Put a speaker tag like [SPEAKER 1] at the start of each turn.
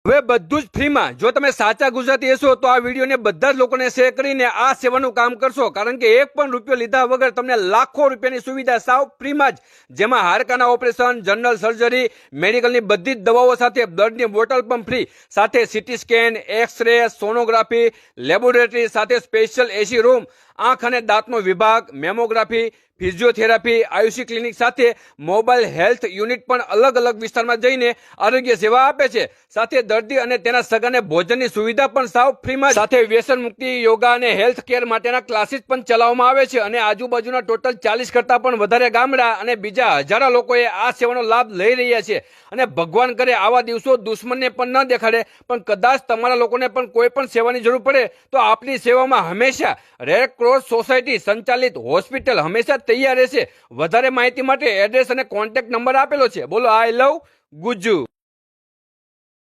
[SPEAKER 1] હવે બધું જ ફ્રીમાં. જો તમે સાચા ગુજરાતી હશો તો આ વિડીયોને બધા જ લોકોને શેર કરીને આ સેવાનું કામ કરશો, કારણ કે એક પણ રૂપિયો લીધા વગર તમને લાખો રૂપિયાની સુવિધા સાવ ફ્રીમાં જ, જેમાં હાડકાના ઓપરેશન, જનરલ સર્જરી, મેડિકલની બધી જ દવાઓ સાથે બ્લડની બોટલ પણ ફ્રી, સાથે CT scan, x-ray, sonography, laboratory સાથે સ્પેશિયલ એસી રૂમ, આંખ અને દાંતનો વિભાગ, મેમોગ્રાફી, ફિઝિયોથેરાપી, આયુષી ક્લિનિક સાથે મોબાઈલ હેલ્થ યુનિટ પણ અલગ અલગ વિસ્તારમાં જઈને આરોગ્ય સેવા આપે છે. સાથે દર્દી અને તેના સગાને ભોજનની સુવિધા પણ સાવ ફ્રીમાં, સાથે વ્યસન મુક્તિ, યોગા અને હેલ્થ કેર માટેના ક્લાસીસ પણ ચલાવવામાં આવે છે. અને આજુબાજુના ટોટલ 40 કરતા પણ વધારે ગામડા અને બીજા હજારો લોકોએ આ સેવાનો લાભ લઈ રહ્યા છે. અને ભગવાન કરે આવા દિવસો દુશ્મનને પણ ન દેખાડે, પણ કદાચ તમારા લોકોને પણ કોઈ પણ સેવાની જરૂર પડે તો આપની સેવામાં હંમેશા રેડ ક્રોસ સોસાયટી સંચાલિત હોસ્પિટલ હંમેશા તૈયાર રહેશે. વધારે માહિતી માટે એડ્રેસ અને કોન્ટેક્ટ નંબર આપેલો છે. બોલો આઈ લવ ગુજ્જુ.